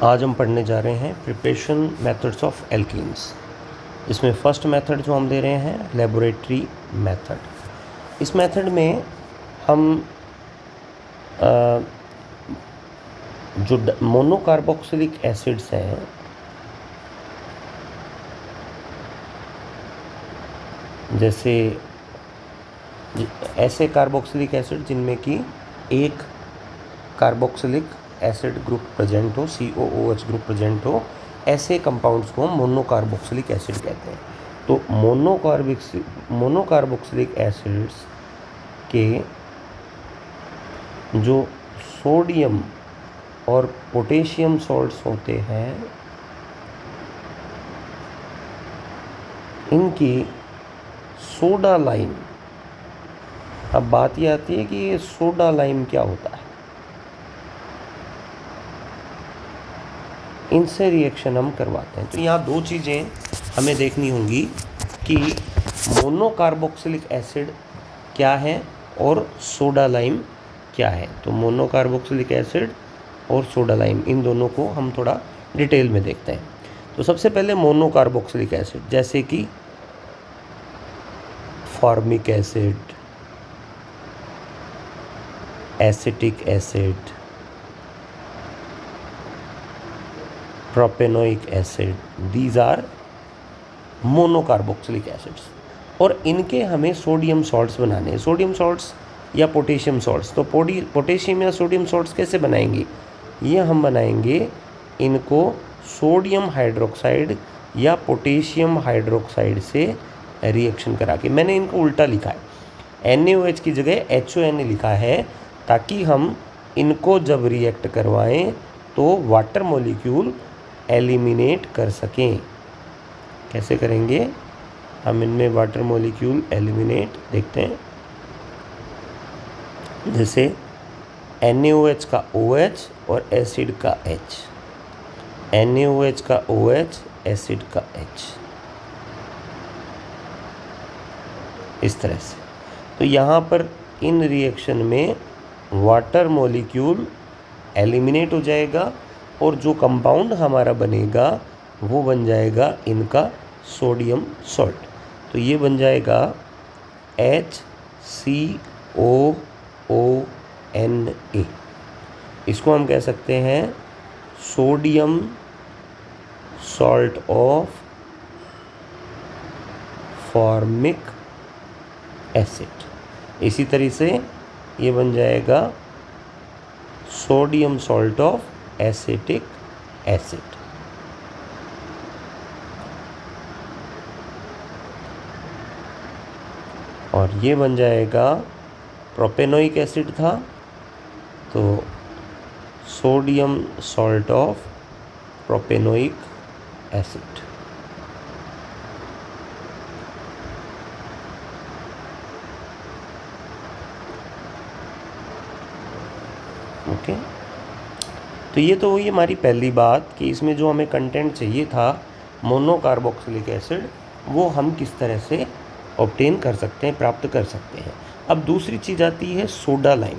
आज हम पढ़ने जा रहे हैं प्रिपरेशन मेथड्स ऑफ एल्कीन्स। इसमें फर्स्ट मेथड जो हम दे रहे हैं लेबोरेटरी मेथड। इस मेथड में हम जो मोनोकार्बोक्सिलिक एसिड्स हैं जैसे ऐसे कार्बोक्सिलिक एसिड जिनमें कि एक कार्बोक्सिलिक एसिड ग्रुप प्रेजेंट हो, COOH ग्रुप प्रेजेंट हो, ऐसे कंपाउंड्स को हम मोनोकार्बोक्सिलिक एसिड कहते हैं। तो मोनोकार्बोक्सिलिक एसिड्स के जो सोडियम और पोटेशियम सॉल्ट्स होते हैं इनकी सोडा लाइम, अब बात ये आती है कि ये सोडा लाइम क्या होता है। इनसे रिएक्शन हम करवाते हैं। तो यहाँ दो चीज़ें हमें देखनी होंगी कि मोनोकार्बोक्सिलिक एसिड क्या है और सोडा लाइम क्या है। तो मोनोकार्बोक्सिलिक एसिड और सोडा लाइम, इन दोनों को हम थोड़ा डिटेल में देखते हैं। तो सबसे पहले मोनोकार्बोक्सिलिक एसिड जैसे कि formic acid, acetic acid, propanoic acid, these are monocarboxylic acids. और इनके हमें सोडियम सॉल्ट्स बनाने हैं, सोडियम सॉल्ट्स या पोटेशियम सॉल्ट्स। तो पोटेशियम या सोडियम सॉल्ट्स कैसे बनाएंगे? ये हम बनाएंगे इनको सोडियम हाइड्रोक्साइड या पोटेशियम हाइड्रोक्साइड से रिएक्शन करा के। मैंने इनको उल्टा लिखा है, NaOH की जगह HON लिखा है, ताकि हम इनको जब रिएक्ट करवाएं तो वाटर मॉलिक्यूल एलिमिनेट कर सकें। कैसे करेंगे हम इनमें वाटर मॉलिक्यूल एलिमिनेट? देखते हैं। जैसे NaOH का OH और एसिड का H, NaOH का OH, एसिड का H, इस तरह से। तो यहाँ पर इन रिएक्शन में वाटर मॉलिक्यूल एलिमिनेट हो जाएगा और जो कंपाउंड हमारा बनेगा वो बन जाएगा इनका सोडियम सॉल्ट। तो ये बन जाएगा HCOONA। इसको हम कह सकते हैं sodium salt of formic acid. इसी तरह से ये बन जाएगा sodium salt of acetic acid. और ये बन जाएगा, प्रोपेनोइक एसिड था तो sodium salt of propanoic acid. Okay, तो ये तो हुई हमारी पहली बात कि इसमें जो हमें कंटेंट चाहिए था मोनोकार्बोक्सिलिक एसिड, वो हम किस तरह से ऑब्टेन कर सकते हैं, प्राप्त कर सकते हैं। अब दूसरी चीज़ आती है सोडा लाइम।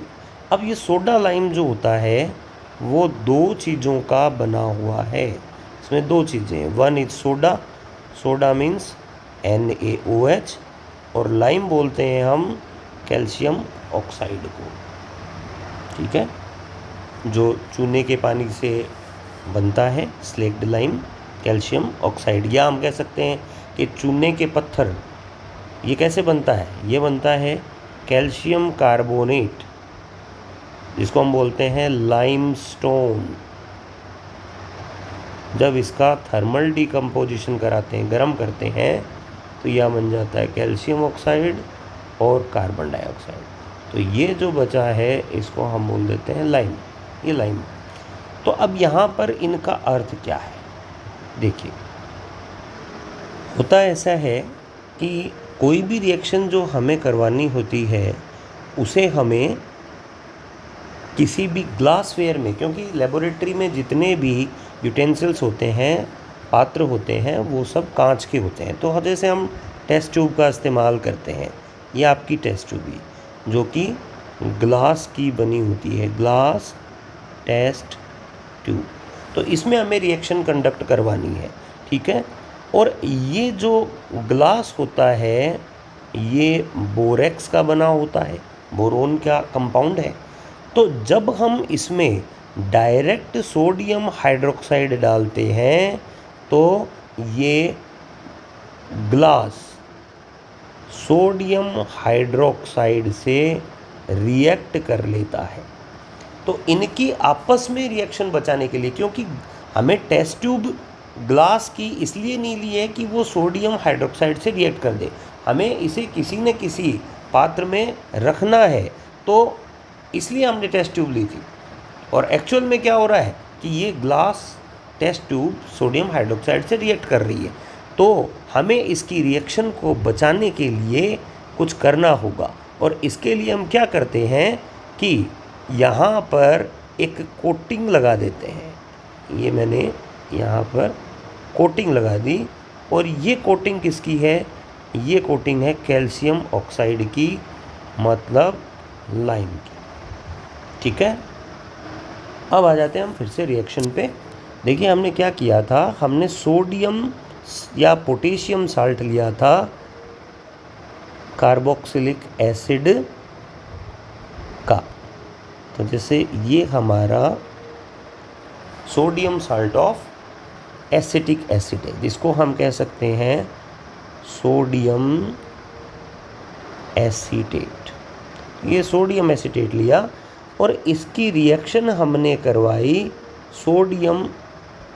अब ये सोडा लाइम जो होता है वो दो चीज़ों का बना हुआ है। इसमें दो चीज़ें हैं, one is soda, soda means NaOH, और लाइम बोलते हैं हम कैल्शियम ऑक्साइड को। ठीक है, जो चूने के पानी से बनता है, स्लेक्ड लाइम, कैल्शियम ऑक्साइड। या हम कह सकते हैं कि चूने के पत्थर, ये कैसे बनता है? ये बनता है कैल्शियम कार्बोनेट, जिसको हम बोलते हैं लाइमस्टोन। जब इसका थर्मल डिकम्पोजिशन कराते हैं, गर्म करते हैं, तो यह बन जाता है कैल्शियम ऑक्साइड और कार्बन डाइऑक्साइड। तो ये जो बचा है इसको हम बोल देते हैं लाइम, ये लाइम। तो अब यहाँ पर इनका अर्थ क्या है? देखिए, होता ऐसा है कि कोई भी रिएक्शन जो हमें करवानी होती है उसे हमें किसी भी ग्लासवेयर में, क्योंकि लेबोरेटरी में जितने भी यूटेंसिल्स होते हैं, पात्र होते हैं, वो सब कांच के होते हैं। तो जैसे हम टेस्ट ट्यूब का इस्तेमाल करते हैं, ये आपकी टेस्ट ट्यूब ही जो कि ग्लास की बनी होती है, ग्लास टेस्ट ट्यूब। तो इसमें हमें रिएक्शन कंडक्ट करवानी है, ठीक है। और ये जो ग्लास होता है ये बोरेक्स का बना होता है, बोरोन का कंपाउंड है। तो जब हम इसमें डायरेक्ट सोडियम हाइड्रोक्साइड डालते हैं तो ये ग्लास सोडियम हाइड्रोक्साइड से रिएक्ट कर लेता है। तो इनकी आपस में रिएक्शन बचाने के लिए, क्योंकि हमें टेस्ट ट्यूब ग्लास की इसलिए नहीं ली है कि वो सोडियम हाइड्रोक्साइड से रिएक्ट कर दे, हमें इसे किसी न किसी पात्र में रखना है, तो इसलिए हमने टेस्ट ट्यूब ली थी। और एक्चुअल में क्या हो रहा है कि ये glass test tube sodium hydroxide से रिएक्ट कर रही है, तो हमें इसकी रिएक्शन को बचाने के लिए कुछ करना होगा। और इसके लिए हम क्या करते हैं कि यहाँ पर एक कोटिंग लगा देते हैं। ये मैंने यहाँ पर कोटिंग लगा दी, और ये कोटिंग किसकी है? ये कोटिंग है कैल्शियम ऑक्साइड की, मतलब लाइम की, ठीक है। अब आ जाते हैं हम फिर से रिएक्शन पे। देखिए हमने क्या किया था, हमने सोडियम या पोटेशियम साल्ट लिया था कार्बोक्सिलिक एसिड का। तो जैसे ये हमारा sodium salt of acetic acid है, जिसको हम कह सकते हैं सोडियम एसीटेट। ये सोडियम एसीटेट लिया और इसकी रिएक्शन हमने करवाई सोडियम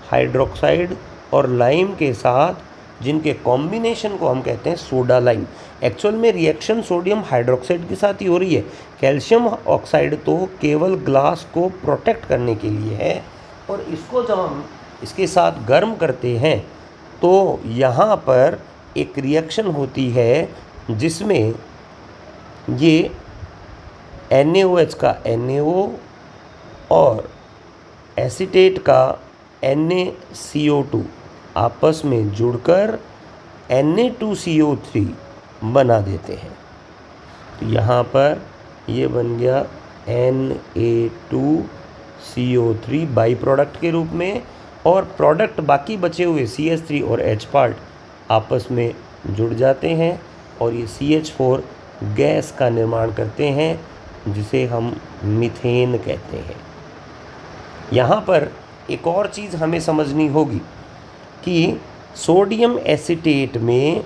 हाइड्रोक्साइड और लाइम के साथ, जिनके कॉम्बिनेशन को हम कहते हैं सोडा लाइम। एक्चुअल में रिएक्शन सोडियम हाइड्रोक्साइड के साथ ही हो रही है, कैल्शियम ऑक्साइड तो केवल ग्लास को प्रोटेक्ट करने के लिए है। और इसको जब हम इसके साथ गर्म करते हैं तो यहाँ पर एक रिएक्शन होती है जिसमें ये NaOH का NaO और एसीटेट का NaCO2 आपस में जुड़कर Na2CO3 बना देते हैं। तो यहाँ पर ये बन गया Na2CO3 बाई प्रोडक्ट के रूप में, और प्रोडक्ट बाकी बचे हुए CH3 और H पार्ट आपस में जुड़ जाते हैं और ये CH4 गैस का निर्माण करते हैं, जिसे हम मीथेन कहते हैं। यहाँ पर एक और चीज़ हमें समझनी होगी कि सोडियम एसीटेट में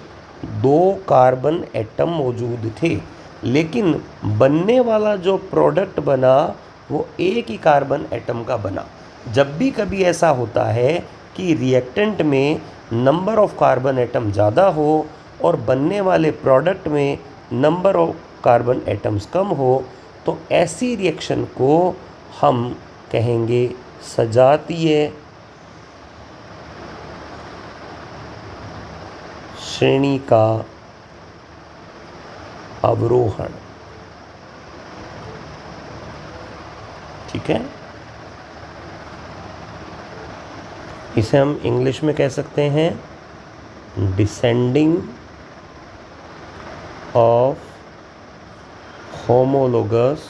2 कार्बन एटम मौजूद थे, लेकिन बनने वाला जो प्रोडक्ट बना वो एक ही कार्बन एटम का बना। जब भी कभी ऐसा होता है कि रिएक्टेंट में नंबर ऑफ कार्बन एटम ज़्यादा हो और बनने वाले प्रोडक्ट में number of carbon atoms come हो, तो ऐसी रिएक्शन को हम कहेंगे सजातीय श्रेणी का अवरोहण, ठीक है। इसे हम इंग्लिश में कह सकते हैं डिसेंडिंग ऑफ होमोलोगस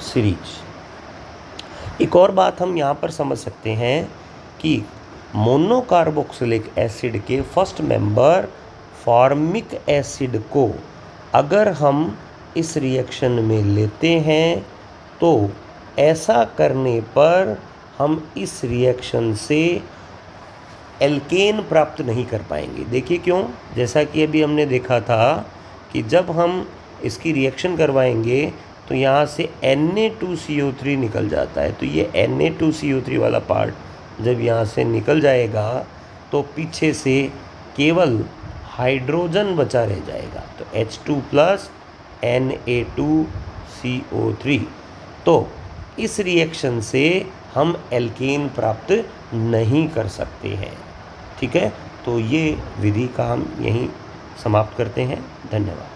सीरीज। एक और बात हम यहाँ पर समझ सकते हैं कि मोनोकार्बोक्सिलिक एसिड के फर्स्ट मेंबर फॉर्मिक एसिड को अगर हम इस रिएक्शन में लेते हैं तो ऐसा करने पर हम इस रिएक्शन से एल्केन प्राप्त नहीं कर पाएंगे। देखिए क्यों? जैसा कि अभी हमने देखा था कि जब हम इसकी रिएक्शन करवाएंगे तो यहाँ से Na2CO3 निकल जाता है। तो ये Na2CO3 वाला पार्ट जब यहाँ से निकल जाएगा तो पीछे से केवल हाइड्रोजन बचा रह जाएगा, तो H2 + Na2CO3। तो इस रिएक्शन से हम एल्केन प्राप्त नहीं कर सकते हैं, ठीक है। तो ये विधि का हम यहीं समाप्त करते हैं। धन्यवाद।